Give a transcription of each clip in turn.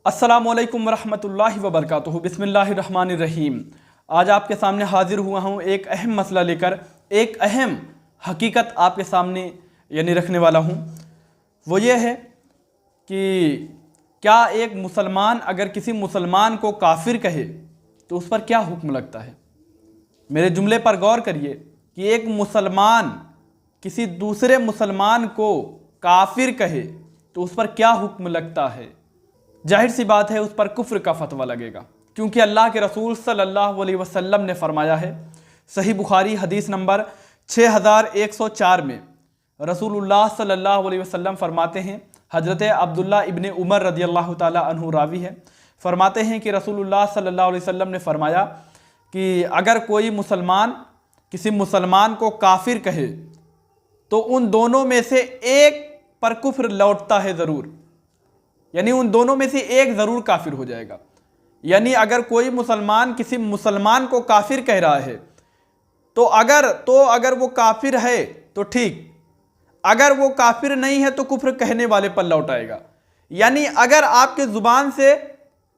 अस्सलामुअलैकुम वरहमतुल्लाहि वबरकातुहू। बिस्मिल्लाहिर्रहमानिर्रहीम। आज आपके सामने हाजिर हुआ हूँ एक अहम मसला लेकर, एक अहम हकीकत आपके सामने रखने वाला हूँ। वो ये है कि क्या एक मुसलमान अगर किसी मुसलमान को काफिर कहे तो उस पर क्या हुक्म लगता है। मेरे जुमले पर गौर करिए कि एक मुसलमान किसी दूसरे मुसलमान को काफिर कहे तो उस पर क्या हुक्म लगता है। जाहिर सी बात है उस पर कुफ्र का फतवा लगेगा, क्योंकि अल्लाह के रसूल सल्लल्लाहु अलैहि वसल्लम ने फरमाया है, सही बुखारी हदीस नंबर 6104 में रसूलुल्लाह सल्लल्लाहु अलैहि वसल्लम फरमाते हैं, हज़रत अब्दुल्ला इब्ने उमर रदियल्लाहु ताला अन्हु रावी है, फरमाते हैं कि रसूलुल्लाह सल्लल्लाहु अलैहि वसल्लम ने फरमाया कि अगर कोई मुसलमान किसी मुसलमान को काफिर कहे तो उन दोनों में से एक पर कुफ्र लौटता है ज़रूर, यानी उन दोनों में से एक ज़रूर काफिर हो जाएगा। यानी अगर कोई मुसलमान किसी मुसलमान को काफिर कह रहा है तो अगर वो काफिर है तो ठीक, अगर वो काफिर नहीं है तो कुफ्र कहने वाले पर लौट आएगा। यानी अगर आपके ज़ुबान से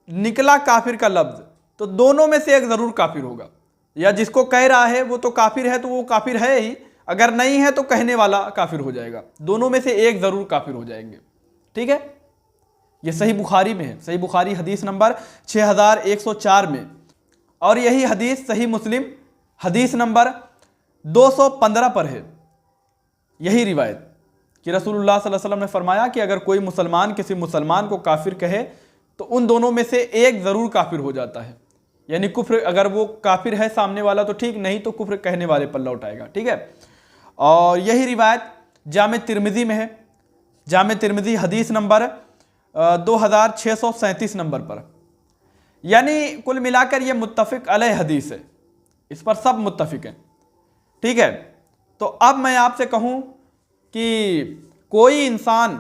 निकला काफिर का लफ्ज़ तो दोनों में से एक ज़रूर काफिर होगा, या जिसको कह रहा है वो तो काफिर है तो वो काफिर है ही, अगर नहीं है तो कहने वाला काफिर हो जाएगा। दोनों में से एक ज़रूर काफिर हो जाएंगे। ठीक है, ये सही बुखारी में है, सही बुखारी हदीस नंबर 6104 में, और यही हदीस सही मुस्लिम हदीस नंबर 215 पर है। यही रिवायत कि रसूलुल्लाह सल्लल्लाहु अलैहि वसल्लम ने फरमाया कि अगर कोई मुसलमान किसी मुसलमान को काफिर कहे तो उन दोनों में से एक ज़रूर काफिर हो जाता है। यानी कुफ्र, अगर वो काफिर है सामने वाला तो ठीक, नहीं तो कुफ्र कहने वाले पर लौट आएगा। ठीक है, और यही रिवायत जामे तिर्मिज़ी में है, जामे तिर्मिज़ी हदीस नंबर 2637 नंबर पर। यानी कुल मिलाकर ये मुत्तफ़िक़ अलैह हदीस है, इस पर सब मुत्तफ़िक़ हैं। ठीक है, तो अब मैं आपसे कहूँ कि कोई इंसान,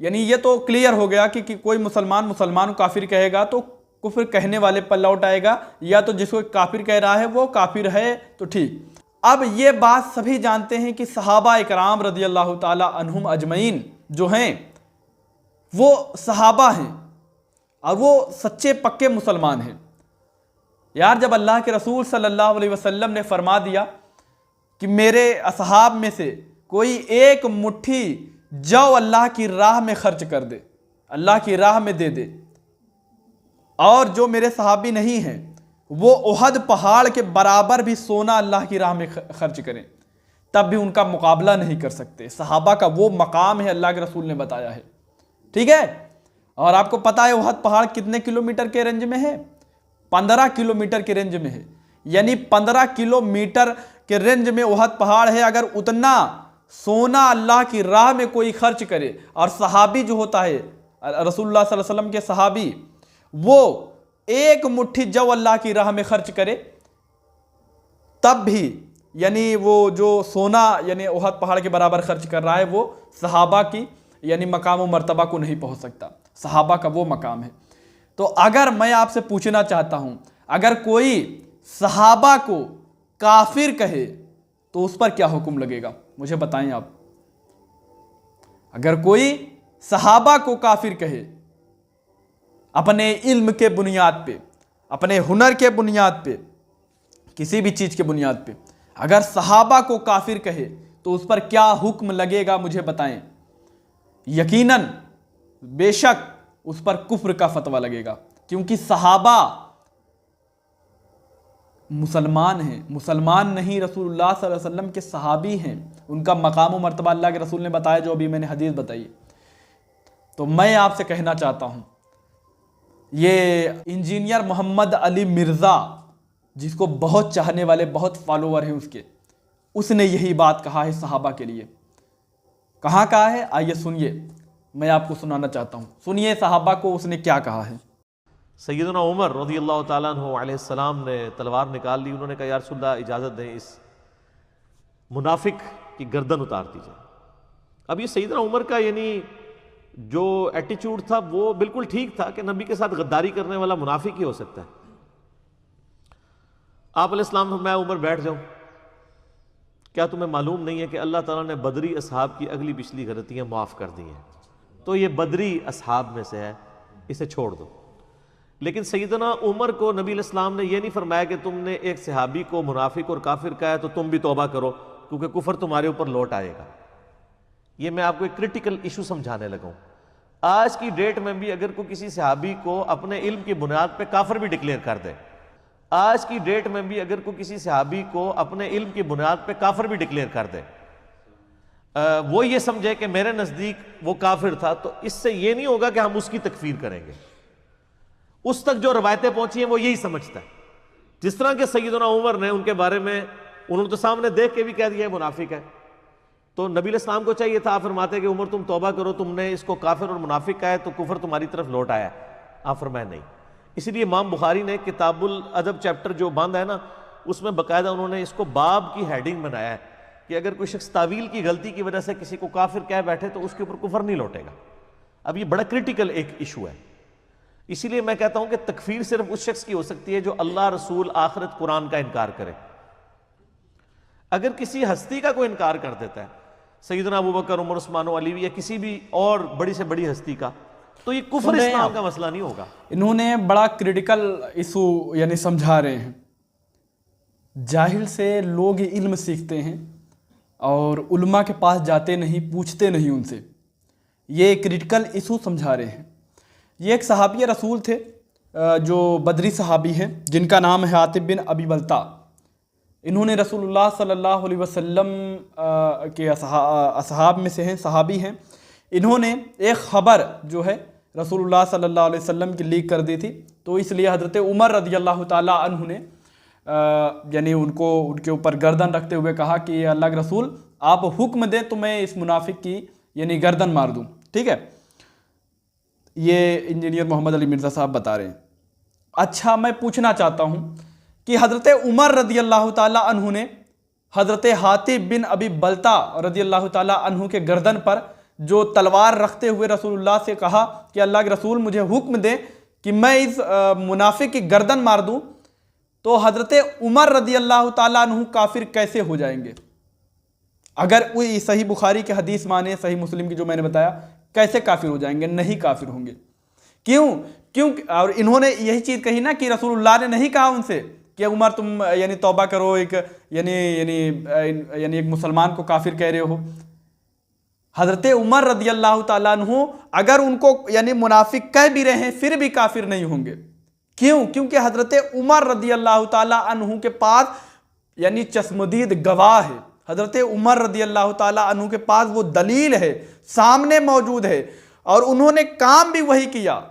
यानी ये तो क्लियर हो गया कि कोई मुसलमान को काफिर कहेगा तो कुफ्र कहने वाले पर लौट आएगा, या तो जिसको काफिर कह रहा है वो काफिर है तो ठीक। अब ये बात सभी जानते हैं कि सहाबा इकराम रदियल्लाहु ताला अन्हुम अजमईन जो हैं वो सहाबा हैं और वो सच्चे पक्के मुसलमान हैं। यार, जब अल्लाह के रसूल सल्लल्लाहु अलैहि वसल्लम ने फरमा दिया कि मेरे असहाब में से कोई एक मुट्ठी जौ अल्लाह की राह में खर्च कर दे, अल्लाह की राह में दे दे, और जो मेरे सहाबी नहीं हैं वो उहद पहाड़ के बराबर भी सोना अल्लाह की राह में खर्च करें, तब भी उनका मुकाबला नहीं कर सकते। सहाबा का वो मकाम है, अल्लाह के रसूल ने बताया है। ठीक है, और आपको पता है उहद पहाड़ कितने किलोमीटर के रेंज में है? 15 किलोमीटर के रेंज में है। यानी 15 किलोमीटर के रेंज में उहद पहाड़ है। अगर उतना सोना अल्लाह की राह में कोई खर्च करे, और सहाबी जो होता है रसूलुल्लाह सल्लल्लाहु अलैहि वसल्लम के सहाबी, वो एक मुट्ठी जौ अल्लाह की राह में खर्च करे, तब भी यानी वो जो सोना यानी उहद पहाड़ के बराबर खर्च कर रहा है वो सहाबा की यानी मकाम व मर्तबा को नहीं पहुंच सकता। सहाबा का वो मकाम है। तो अगर मैं आपसे पूछना चाहता हूं, अगर कोई सहाबा को काफिर कहे तो उस पर क्या हुक्म लगेगा, मुझे बताएं आप। अगर कोई सहाबा को काफिर कहे अपने इल्म के बुनियाद पे, अपने हुनर के बुनियाद पे, किसी भी चीज के बुनियाद पे, अगर सहाबा को काफिर कहे तो उस पर क्या हुक्म लगेगा, मुझे बताएं। यकीनन बेशक उस पर कुफ्र का फतवा लगेगा, क्योंकि सहाबा मुसलमान हैं, मुसलमान नहीं रसूलुल्लाह सल्लल्लाहु अलैहि वसल्लम के सहाबी हैं। उनका मकाम व मर्तबा अल्लाह के रसूल ने बताया, जो अभी मैंने हदीस बताई। तो मैं आपसे कहना चाहता हूं, ये इंजीनियर मोहम्मद अली मिर्ज़ा, जिसको बहुत चाहने वाले बहुत फॉलोअर हैं उसने यही बात कहा है सहाबा के लिए। कहाँ कहा है, आइए सुनिए, मैं आपको सुनाना चाहता हूँ। सुनिए सहाबा को उसने क्या कहा है। सैयदना उमर रज़ियल्लाहु ताला अन्हु अलैहिस्सलाम ने तलवार निकाल ली। उन्होंने कहा, या रसूलल्लाह इजाज़त दें, इस मुनाफिक की गर्दन उतार दीजिए। अब ये सैयदना उमर का यानी जो एटीट्यूड था वो बिल्कुल ठीक था कि नबी के साथ गद्दारी करने वाला मुनाफिक ही हो सकता है। आप अलैहिस्सलाम फरमाया, उमर बैठ जाओ, क्या तुम्हें मालूम नहीं है कि अल्लाह ताला ने बदरी असहाब की अगली पिछली गलतियां माफ़ कर दी हैं। तो ये बदरी असहाब में से है इसे छोड़ दो। लेकिन सैयदना उमर को नबी अलैहिस्सलाम ने यह नहीं फरमाया कि तुमने एक सहाबी को मुनाफिक और काफिर कहा है तो तुम भी तौबा करो क्योंकि कुफर तुम्हारे ऊपर लौट आएगा। ये मैं आपको एक क्रिटिकल इशू समझाने लगा हूं। आज की डेट में भी अगर कोई किसी सहाबी को अपने इल्म की बुनियाद पे काफिर भी डिक्लेयर कर दे, आज की डेट में भी अगर कोई किसी सहाबी को अपने इल्म की बुनियाद पे काफिर भी डिक्लेयर कर दे, वो ये समझे कि मेरे नजदीक वो काफिर था, तो इससे ये नहीं होगा कि हम उसकी तकफीर करेंगे। उस तक जो रवायतें पहुंची हैं वो यही समझता है। जिस तरह के सैयदना उमर ने उनके बारे में, उन्होंने तो सामने देख के भी कह दिया है मुनाफिक है, तो नबी अलैहिस्सलाम को चाहिए था, आप फरमाते कि उमर तुम तौबा करो, तुमने इसको काफिर और मुनाफिक कहा है तो कुफर तुम्हारी तरफ लौट आया। आप फरमाए नहीं। इसीलिए इमाम बुखारी ने किताबुल अदब चैप्टर जो बंद है ना, उसमें बाकायदा उन्होंने इसको बाब की हेडिंग बनाया है कि अगर कोई शख्स तावील की गलती की वजह से किसी को काफिर कह बैठे तो उसके ऊपर कुफर नहीं लौटेगा। अब ये बड़ा क्रिटिकल एक इशू है। इसीलिए मैं कहता हूं कि तकफीर सिर्फ उस शख्स की हो सकती है जो अल्लाह, रसूल, आखिरत, कुरान का इनकार करे। अगर किसी हस्ती का कोई इनकार कर देता है, सैयदना अबू बकर, उमर, उस्मान, अली या किसी भी और बड़ी से बड़ी हस्ती का, तो ये कुफर इस्लाम का मसला नहीं होगा। इन्होंने बड़ा क्रिटिकल इशू यानी समझा रहे हैं। जाहिल से लोग इल्म सीखते हैं और उलमा के पास जाते नहीं, पूछते नहीं उनसे। ये क्रिटिकल इशू समझा रहे हैं। ये एक सहाबी रसूल थे जो बदरी सहाबी हैं, जिनका नाम है हातिब बिन अबी बल्ता। इन्होंने रसूलुल्लाह सल्लल्लाहु अलैहि वसल्लम के असहाब में से हैं, सहाबी हैं। इन्होंने एक ख़बर जो है रसूलुल्लाह सल्लल्लाहु अलैहि वसल्लम की लीक कर दी थी, तो इसलिए हज़रत उमर रज़ियल्लाहु ताला अन्हु ने यानी उनको उनके ऊपर गर्दन रखते हुए कहा कि अल्लाह के रसूल आप हुक्म दें तो मैं इस मुनाफिक की यानी गर्दन मार दूं। ठीक है, ये इंजीनियर मोहम्मद अली मिर्ज़ा साहब बता रहे हैं। अच्छा, मैं पूछना चाहता हूं कि हज़रत उमर रज़ियल्लाहु ताला अन्हु ने हज़रत हातिब बिन अबी बल्ता रज़ियल्लाहु ताला अन्हु के गर्दन पर जो तलवार रखते हुए रसूलुल्लाह से कहा कि अल्लाह के रसूल मुझे हुक्म दे कि मैं इस मुनाफिक की गर्दन मार दूं, तो हज़रत उमर रज़ियल्लाहु ताला अन्हु काफिर कैसे हो जाएंगे? अगर वही सही बुखारी के हदीस माने, सही मुस्लिम की जो मैंने बताया, कैसे काफिर हो जाएंगे? नहीं काफिर होंगे। क्यों? और इन्होंने यही चीज़ कही ना कि रसूलुल्लाह ने नहीं कहा उनसे कि उमर तुम यानी तौबा करो, एक यानी एक मुसलमान को काफिर कह रहे हो। हज़रत उमर रज़ियल्लाहु ताला अन्हु अगर उनको यानी मुनाफिक कह भी रहे हैं फिर भी काफिर नहीं होंगे। क्यों? क्योंकि हज़रत उमर रज़ियल्लाहु ताला अन्हु के पास यानी चश्मदीद गवाह है। हज़रत उमर रज़ियल्लाहु ताला अन्हु के पास वो दलील है, सामने मौजूद है, और उन्होंने काम भी वही किया।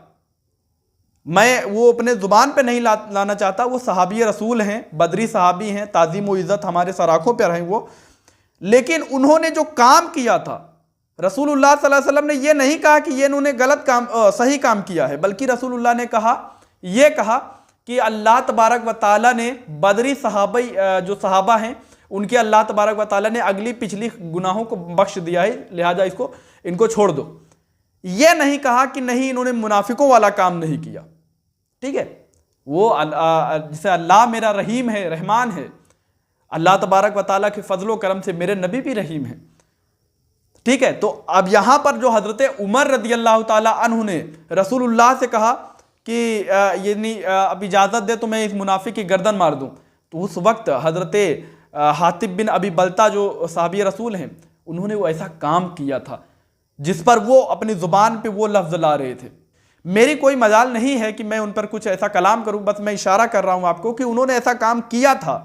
मैं वो अपने ज़ुबान पे नहीं लाना चाहता, वो सहाबी रसूल हैं, बदरी सहाबी हैं, ताज़ीम व इज़्ज़त हमारे सराखों पर हैं वो। लेकिन उन्होंने जो काम किया था, रसूलुल्लाह सल्लल्लाहु अलैहि वसल्लम ने ये नहीं कहा कि ये इन्होंने गलत काम सही काम किया है, बल्कि रसूलुल्लाह ने ये कहा कि अल्लाह तबारक व ताला ने बदरी सहाबी जो सहाबा हैं उनके अल्लाह तबारक व ताला ने अगली पिछली गुनाहों को बख्श दिया है, लिहाजा इनको छोड़ दो। ये नहीं कहा कि नहीं इन्होंने मुनाफिकों वाला काम नहीं किया। ठीक है, वो जैसे अल्लाह मेरा रहीम है, रहमान है, अल्लाह तबारक व ताला के फजलो करम से मेरे नबी भी रहीम है। ठीक है, तो अब यहां पर जो हज़रत उमर रज़ियल्लाहु ताला अन्हु ने रसूलुल्लाह से कहा कि ये नहीं अब इजाज़त दे तो मैं इस मुनाफिक की गर्दन मार दूं, तो उस वक्त हज़रत हातिब बिन अबी बल्ता जो साहबी रसूल हैं उन्होंने वो ऐसा काम किया था जिस पर वो अपनी ज़ुबान पे वो लफ्ज़ ला रहे थे। मेरी कोई मजाल नहीं है कि मैं उन पर कुछ ऐसा कलाम करूं, बस मैं इशारा कर रहा हूं आपको कि उन्होंने ऐसा काम किया था,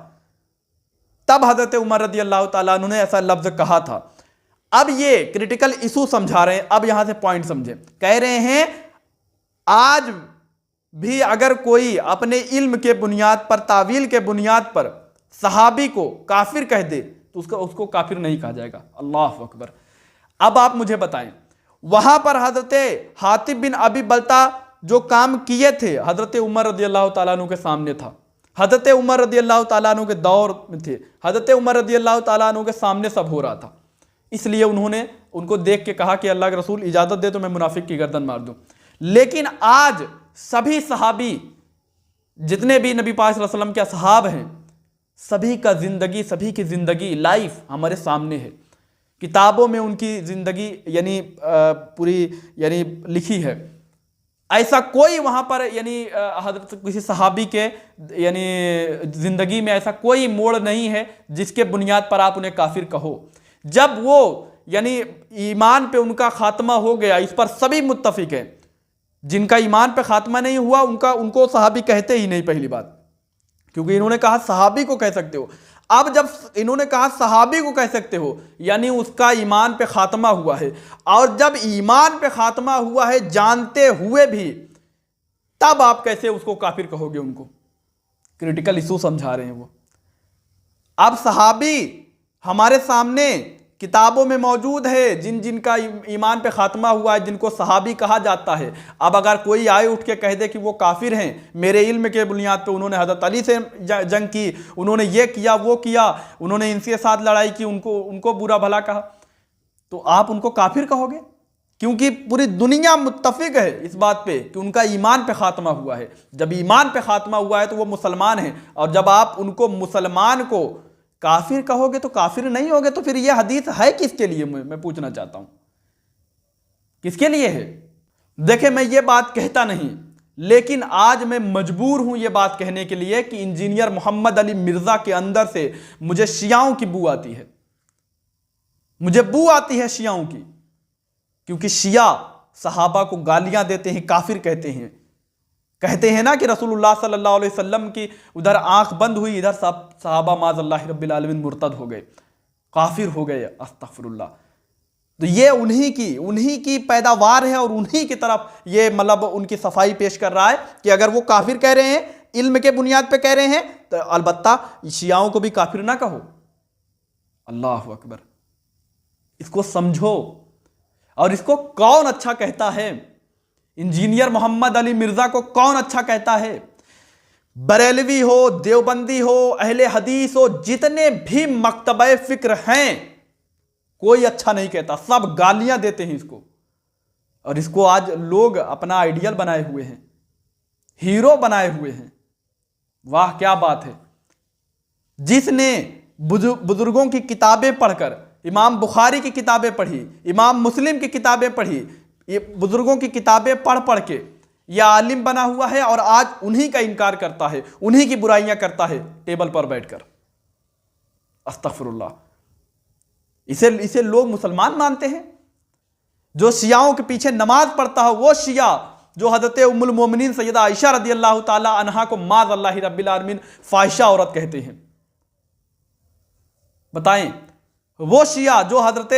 तब हज़रत उमर रज़ियल्लाहु ताला अन्हु ने ऐसा लफ्ज़ कहा था। अब ये क्रिटिकल इशू समझा रहे हैं। अब यहां से पॉइंट समझे, कह रहे हैं आज भी अगर कोई अपने इल्म के बुनियाद पर, तावील के बुनियाद पर सहाबी को काफिर कह दे तो उसको काफिर नहीं कहा जाएगा। अल्लाह अकबर। अब आप मुझे बताएं, वहां पर हज़रत हातिब बिन अबी बल्ता जो काम किए थे हज़रत उमर रज़ियल्लाहु ताला अन्हु के सामने था, हज़रत उमर रज़ियल्लाहु ताला अन्हु के दौर में थे, हज़रत उमर रज़ियल्लाहु ताला अन्हु के सामने सब हो रहा था, इसलिए उन्होंने उनको देख के कहा कि अल्लाह के रसूल इजाज़त दे तो मैं मुनाफिक की गर्दन मार दूं। लेकिन आज सभी सहाबी जितने भी नबी पाक सल्लल्लाहु अलैहि वसल्लम के असहाब हैं, सभी की ज़िंदगी लाइफ हमारे सामने है। किताबों में उनकी ज़िंदगी यानी पूरी यानी लिखी है। ऐसा कोई वहां पर यानी हजरत किसी सहाबी के यानी जिंदगी में ऐसा कोई मोड़ नहीं है जिसके बुनियाद पर आप उन्हें काफिर कहो। जब वो यानी ईमान पे उनका खात्मा हो गया, इस पर सभी मुत्तफिक हैं। जिनका ईमान पे खात्मा नहीं हुआ उनको सहाबी कहते ही नहीं, पहली बात, क्योंकि इन्होंने कहा सहाबी को कह सकते हो। अब जब इन्होंने कहा सहाबी को कह सकते हो, यानी उसका ईमान पे खात्मा हुआ है। और जब ईमान पे खात्मा हुआ है जानते हुए भी, तब आप कैसे उसको काफिर कहोगे? उनको क्रिटिकल इशू समझा रहे हैं वो। अब सहाबी हमारे सामने किताबों में मौजूद है, जिनका ईमान पे खात्मा हुआ है, जिनको सहाबी कहा जाता है। अब अगर कोई आए उठ के कह दे कि वो काफिर हैं, मेरे इल्म के बुनियाद पे उन्होंने हज़रत अली से जंग की, उन्होंने ये किया वो किया, उन्होंने इनके साथ लड़ाई की, उनको बुरा भला कहा, तो आप उनको काफिर कहोगे? क्योंकि पूरी दुनिया मुत्तफिक है इस बात पे कि उनका ईमान पे खात्मा हुआ है। जब ईमान पे खात्मा हुआ है तो वो मुसलमान हैं, और जब आप उनको मुसलमान को काफिर कहोगे तो काफिर नहीं होगे। तो फिर यह हदीस है किसके लिए? मैं पूछना चाहता हूं, किसके लिए है? देखे, मैं ये बात कहता नहीं, लेकिन आज मैं मजबूर हूं ये बात कहने के लिए कि इंजीनियर मोहम्मद अली मिर्जा के अंदर से मुझे शियाओं की बू आती है, मुझे बू आती है शियाओं की, क्योंकि शिया सहाबा को गालियां देते हैं, काफिर कहते हैं ना कि रसूलुल्लाह सल्लल्लाहु अलैहि वसल्लम की उधर आंख बंद हुई, इधर सहाबा माज़ल्लाहि रब्बिल आलमीन मुर्तद हो गए, काफिर हो गए, अस्तगफिरुल्लाह। तो ये उन्हीं की पैदावार है, और उन्हीं की तरफ ये मतलब उनकी सफाई पेश कर रहा है कि अगर वो काफिर कह रहे हैं, इल्म के बुनियाद पे कह रहे हैं, तो अलबत्ता शियाओं को भी काफिर ना कहो। अल्लाह अकबर। इसको समझो। और इसको कौन अच्छा कहता है? इंजीनियर मोहम्मद अली मिर्जा को कौन अच्छा कहता है? बरेलवी हो, देवबंदी हो, अहले हदीस हो, जितने भी मकतबे फिक्र हैं, कोई अच्छा नहीं कहता, सब गालियां देते हैं इसको। और इसको आज लोग अपना आइडियल बनाए हुए हैं, हीरो बनाए हुए हैं। वाह क्या बात है। जिसने बुजुर्गों की किताबें पढ़कर, इमाम बुखारी की किताबें पढ़ी, इमाम मुस्लिम की किताबें पढ़ी, ये बुजुर्गों की किताबें पढ़ के यह आलिम बना हुआ है, और आज उन्हीं का इनकार करता है, उन्हीं की बुराइयां करता है टेबल पर बैठकर। अस्तगफिरुल्लाह। इसे लोग मुसलमान मानते हैं? जो शियाओं के पीछे नमाज पढ़ता है वो शिया जो हजरत उम्मुल मोमिनीन सैयदा आयशा रदियल्लाहु ताला अन्हा को माज़ल्लाहि रब्बिल आलमीन फाहिशा औरत कहते हैं। बताएं, वो शिया जो हजरत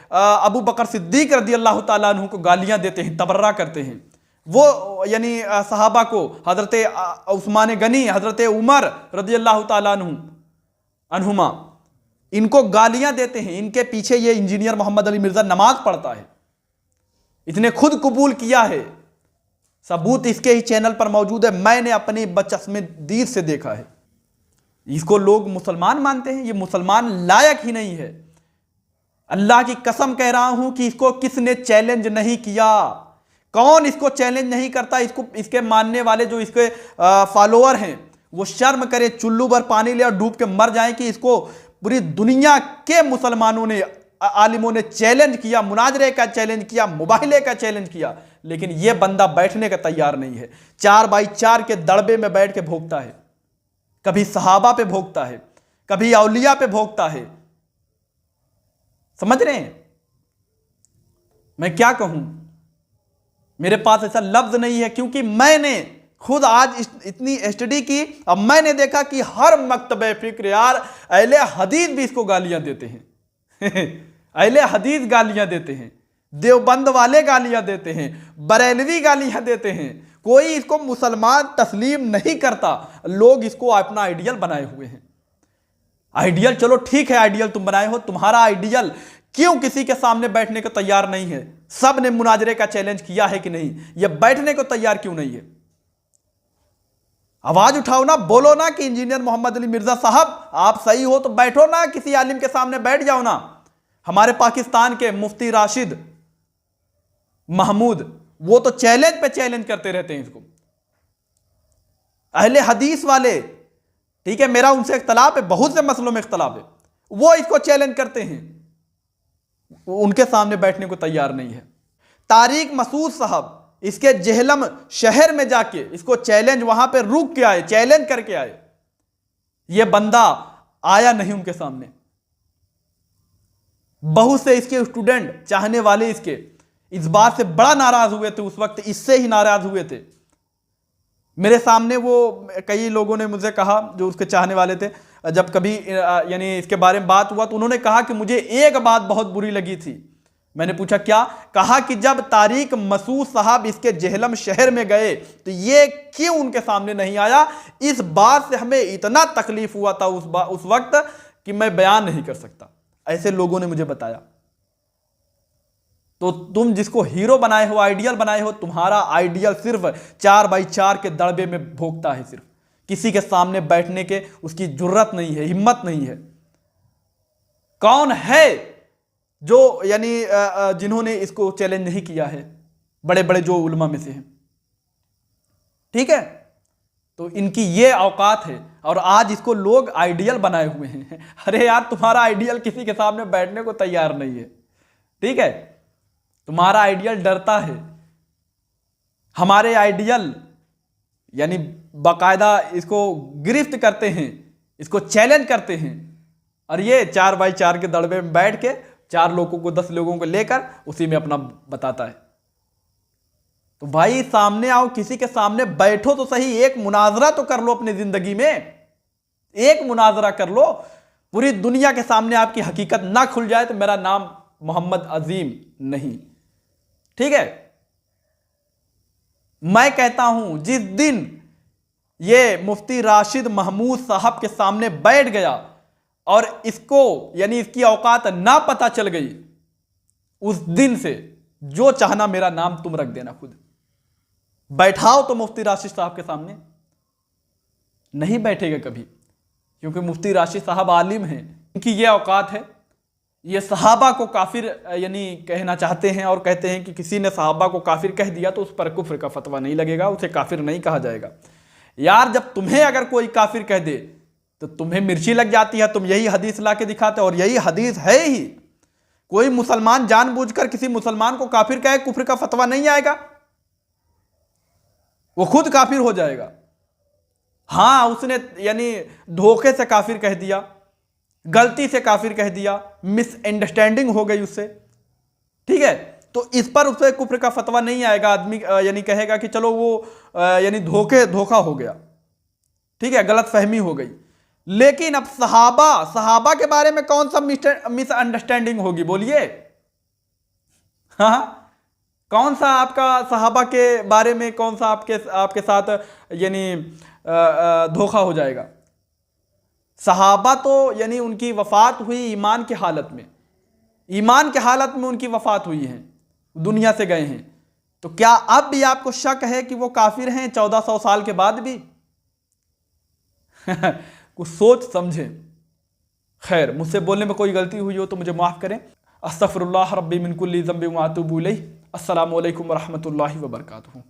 अबू बकर सिद्दीक रदियल्लाहु ताला अन्हु को गालियां देते हैं, तबर्रा करते हैं, वो यानी सहाबा को, हजरत उस्मान गनी, हजरत उमर रदियल्लाहु ताला अन्हुमा, इनको गालियां देते हैं, इनके पीछे ये इंजीनियर मोहम्मद अली मिर्जा नमाज पढ़ता है। इसने खुद कबूल किया है, सबूत इसके ही चैनल पर मौजूद है, मैंने अपनी बचस्मे दीद से देखा है। इसको लोग मुसलमान मानते हैं? ये मुसलमान लायक ही नहीं है। अल्लाह की कसम कह रहा हूं कि इसको किसने चैलेंज नहीं किया। कौन इसको चैलेंज नहीं करता? इसके मानने वाले जो इसके फॉलोअर हैं वो शर्म करे, चुल्लू भर पानी ले और डूब के मर जाएं कि इसको पूरी दुनिया के मुसलमानों ने, आलिमों ने चैलेंज किया, मुनाजरे का चैलेंज किया, मुबाहिले का चैलेंज किया, लेकिन यह बंदा बैठने का तैयार नहीं है। 4x4 के दड़बे में बैठ के भोगता है, कभी सहाबा पे भोगता है, कभी औलिया पे भोगता है। समझ रहे हैं? मैं क्या कहूं, मेरे पास ऐसा लफ्ज नहीं है, क्योंकि मैंने खुद आज इतनी स्टडी की, अब मैंने देखा कि हर मकतबे फिक्र यार अहले हदीस भी इसको गालियां देते हैं अहले हदीस गालियां देते हैं, देवबंद वाले गालियां देते हैं, बरेलवी गालियां देते हैं। कोई इसको मुसलमान तस्लीम नहीं करता, लोग इसको अपना आइडियल बनाए हुए हैं। आइडियल, चलो ठीक है, आइडियल तुम बनाए हो, तुम्हारा आइडियल क्यों किसी के सामने बैठने को तैयार नहीं है? सब ने मुनाजरे का चैलेंज किया है कि नहीं? ये बैठने को तैयार क्यों नहीं है? आवाज उठाओ ना, बोलो ना कि इंजीनियर मोहम्मद अली मिर्जा साहब आप सही हो तो बैठो ना, किसी आलिम के सामने बैठ जाओ ना। हमारे पाकिस्तान के मुफ्ती राशिद महमूद, वो तो चैलेंज पे चैलेंज करते रहते हैं इसको। अहले हदीस वाले, ठीक है, मेरा उनसे इख्तलाफ है, बहुत से मसलों में इख्तलाफ है, वो इसको चैलेंज करते हैं, उनके सामने बैठने को तैयार नहीं है। तारिक मसूद साहब इसके जेहलम शहर में जाके इसको चैलेंज, वहां पे रुक के आए, चैलेंज करके आए। ये बंदा आया नहीं उनके सामने। बहुत से इसके स्टूडेंट, चाहने वाले इसके, इस बात से बड़ा नाराज हुए थे उस वक्त, इससे ही नाराज हुए थे। मेरे सामने वो कई लोगों ने मुझसे कहा जो उसके चाहने वाले थे, जब कभी यानी इसके बारे में बात हुआ तो उन्होंने कहा कि मुझे एक बात बहुत बुरी लगी थी। मैंने पूछा क्या? कहा कि जब तारिक मसूद साहब इसके जेहलम शहर में गए तो ये क्यों उनके सामने नहीं आया। इस बात से हमें इतना तकलीफ हुआ था उस वक्त कि मैं बयान नहीं कर सकता। ऐसे लोगों ने मुझे बताया। तो तुम जिसको हीरो बनाए हो, आइडियल बनाए हो, तुम्हारा आइडियल सिर्फ 4x4 के दड़बे में भोगता है। सिर्फ किसी के सामने बैठने के उसकी जुर्रत नहीं है, हिम्मत नहीं है। कौन है जो यानी जिन्होंने इसको चैलेंज नहीं किया है? बड़े बड़े जो उलमा में से हैं, ठीक है। तो इनकी ये औकात है और आज इसको लोग आइडियल बनाए हुए हैं। अरे यार, तुम्हारा आइडियल किसी के सामने बैठने को तैयार नहीं है, ठीक है। तुम्हारा आइडियल डरता है। हमारे आइडियल यानी बाकायदा इसको गिरफ्त करते हैं, इसको चैलेंज करते हैं। और ये 4x4 के दड़बे में बैठ के 4 लोगों को 10 लोगों को लेकर उसी में अपना बताता है। तो भाई सामने आओ, किसी के सामने बैठो तो सही, एक मुनाजरा तो कर लो अपनी जिंदगी में, एक मुनाजरा कर लो। पूरी दुनिया के सामने आपकी हकीकत ना खुल जाए तो मेरा नाम मोहम्मद अजीम नहीं, ठीक है। मैं कहता हूं जिस दिन ये मुफ्ती राशिद महमूद साहब के सामने बैठ गया और इसको यानी इसकी औकात ना पता चल गई, उस दिन से जो चाहना मेरा नाम तुम रख देना, खुद बैठाओ तो मुफ्ती राशिद साहब के सामने। नहीं बैठेगा कभी, क्योंकि मुफ्ती राशिद साहब आलिम हैं, इनकी ये औकात है। ये सहाबा को काफिर यानी कहना चाहते हैं और कहते हैं कि किसी ने सहाबा को काफिर कह दिया तो उस पर कुफ्र का फतवा नहीं लगेगा, उसे काफिर नहीं कहा जाएगा। यार, जब तुम्हें अगर कोई काफिर कह दे तो तुम्हें मिर्ची लग जाती है। तुम यही हदीस ला के दिखाते और यही हदीस है ही। कोई मुसलमान जानबूझकर किसी मुसलमान को काफिर कहे, कुफ्र का फतवा नहीं आएगा, वो खुद काफिर हो जाएगा। हाँ, उसने यानी धोखे से काफिर कह दिया, गलती से काफिर कह दिया, मिसअंडरस्टैंडिंग हो गई उससे, ठीक है, तो इस पर उसे कुफ्र का फतवा नहीं आएगा। आदमी यानी कहेगा कि चलो वो यानी धोखा हो गया, ठीक है, गलत फहमी हो गई। लेकिन अब सहाबा के बारे में कौन सा मिसअंडरस्टैंडिंग होगी, बोलिए? हाँ, कौन सा आपका सहाबा के बारे में कौन सा आपके साथ यानी धोखा हो जाएगा? सहाबा तो यानी उनकी वफात हुई ईमान की हालत में, ईमान की हालत में उनकी वफात हुई है, दुनिया से गए हैं। तो क्या अब भी आपको शक है कि वो काफिर हैं 1400 साल के बाद भी? कुछ सोच समझे। खैर, मुझसे बोलने में कोई गलती हुई हो तो मुझे माफ़ करें। अस्तगफिरुल्लाह रब्बी मिन कुल्ली ज़ंबि व अतूबु इलैह। अस्सलामु अलैकुम व रहमतुल्लाहि व बरकातुहू।